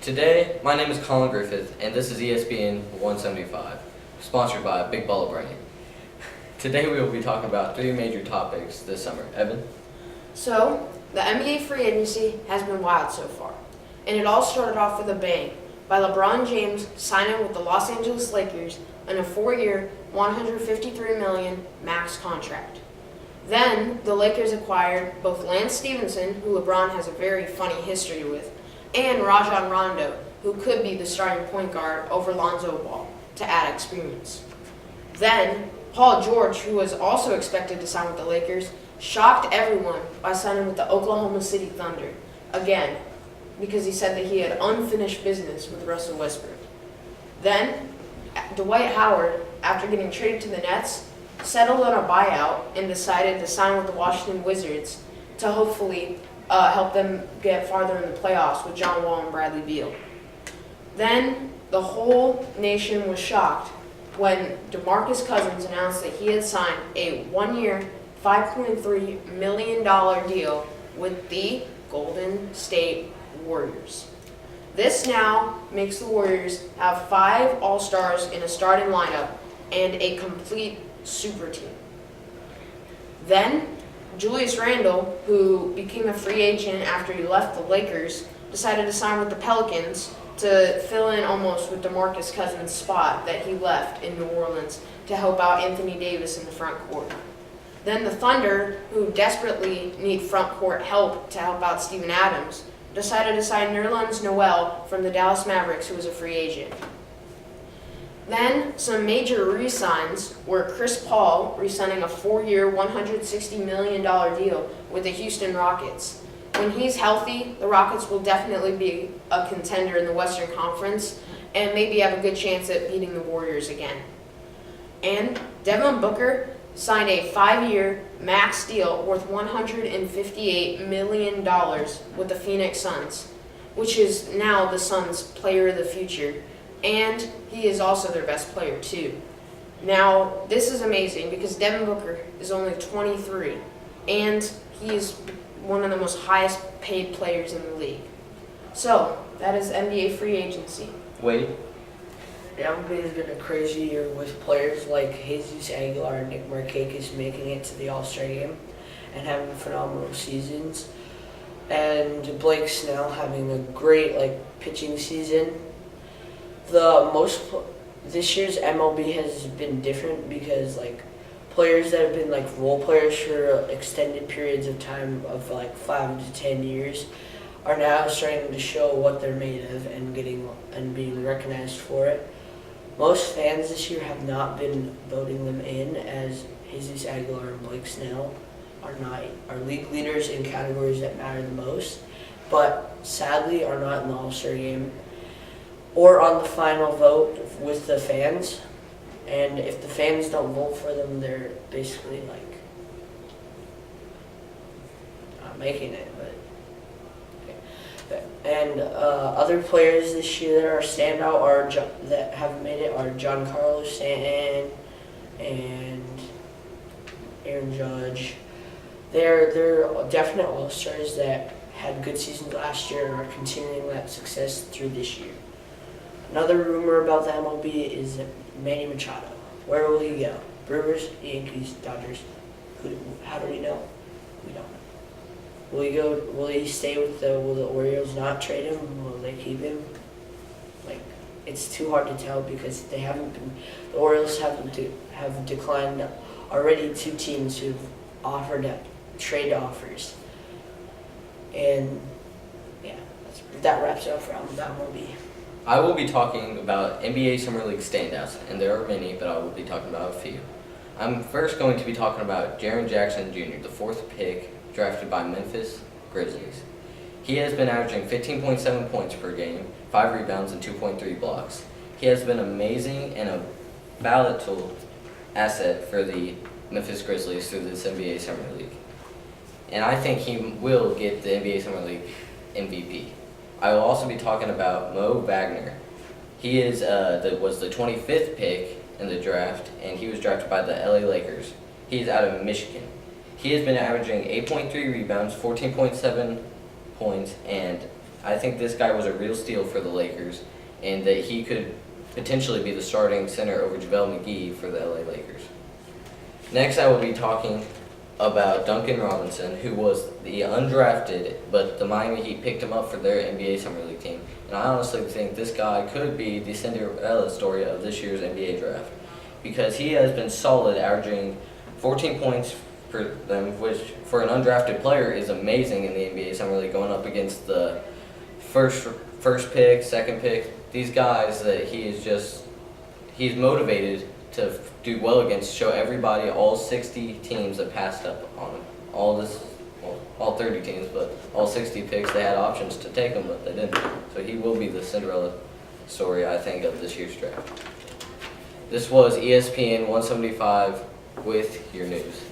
Today, my name is Colin Griffith, and this is ESPN 175, sponsored by Big Ball of Brain. Today we will be talking about three major topics this summer. Evan? So, the NBA free agency has been wild so far, and it all started off with a bang by LeBron James signing with the Los Angeles Lakers on a 4-year, $153 million max contract. Then, the Lakers acquired both Lance Stevenson, who LeBron has a very funny history with, and Rajon Rondo, who could be the starting point guard over Lonzo Ball, to add experience. Then, Paul George, who was also expected to sign with the Lakers, shocked everyone by signing with the Oklahoma City Thunder, again, because he said that he had unfinished business with Russell Westbrook. Then, Dwight Howard, after getting traded to the Nets, settled on a buyout and decided to sign with the Washington Wizards to hopefully help them get farther in the playoffs with John Wall and Bradley Beal. Then, the whole nation was shocked when DeMarcus Cousins announced that he had signed a 1-year, $5.3 million deal with the Golden State Warriors. This now makes the Warriors have 5 All-Stars in a starting lineup and a complete super team. Then, Julius Randle, who became a free agent after he left the Lakers, decided to sign with the Pelicans to fill in almost with DeMarcus Cousins' spot that he left in New Orleans to help out Anthony Davis in the front court. Then the Thunder, who desperately need front court help to help out Steven Adams, decided to sign Nerlens Noel from the Dallas Mavericks, who was a free agent. Then some major re-signs were Chris Paul re-signing a 4-year, $160 million deal with the Houston Rockets. When he's healthy, the Rockets will definitely be a contender in the Western Conference and maybe have a good chance at beating the Warriors again. And Devin Booker signed a 5-year max deal worth $158 million with the Phoenix Suns, which is now the Suns' player of the future, and he is also their best player too. Now, this is amazing because Devin Booker is only 23, and he is one of the most highest paid players in the league. So, that is NBA free agency. Wade? The MLB has been a crazy year with players like Jesus Aguilar and Nick Markakis making it to the All-Star game and having phenomenal seasons, and Blake Snell having a great pitching season. This year's MLB has been different because players that have been role players for extended periods of time of 5 to 10 years are now starting to show what they're made of and being recognized for it. Most fans this year have not been voting them in, as Jesus Aguilar and Blake Snell are league leaders in categories that matter the most, but sadly are not in the All-Star game or on the final vote with the fans. And if the fans don't vote for them, they're basically not making it. And other players this year that are standout that have made it are Giancarlo Stanton and Aaron Judge. They're definite All-Stars that had good seasons last year and are continuing that success through this year. Another rumor about the MLB is Manny Machado. Where will he go? Brewers, Yankees, Dodgers. How do we know? We don't know. Will he stay with will the Orioles not trade him? Will they keep him? It's too hard to tell because the Orioles have declined already 2 teams who've offered trade offers. And yeah, that wraps it up for the MLB. I will be talking about NBA Summer League standouts, and there are many, but I will be talking about a few. I'm first going to be talking about Jaren Jackson Jr., the 4th pick drafted by Memphis Grizzlies. He has been averaging 15.7 points per game, 5 rebounds, and 2.3 blocks. He has been amazing and a valuable asset for the Memphis Grizzlies through this NBA Summer League. And I think he will get the NBA Summer League MVP. I will also be talking about Mo Wagner. He was the 25th pick in the draft, and he was drafted by the LA Lakers. He is out of Michigan. He has been averaging 8.3 rebounds, 14.7 points, and I think this guy was a real steal for the Lakers, and that he could potentially be the starting center over JaVale McGee for the LA Lakers. Next, I will be talking about Duncan Robinson, who was the undrafted, but the Miami Heat picked him up for their NBA Summer League team. And I honestly think this guy could be the Cinderella story of this year's NBA draft, because he has been solid, averaging 14 points for them, which for an undrafted player is amazing in the NBA Summer League, going up against the first pick, second pick. These guys that he's motivated to do well against, show everybody, all 60 teams that passed up on him. All 30 teams, but all 60 picks, they had options to take him, but they didn't. So he will be the Cinderella story, I think, of this year's draft. This was ESPN 175 with your news.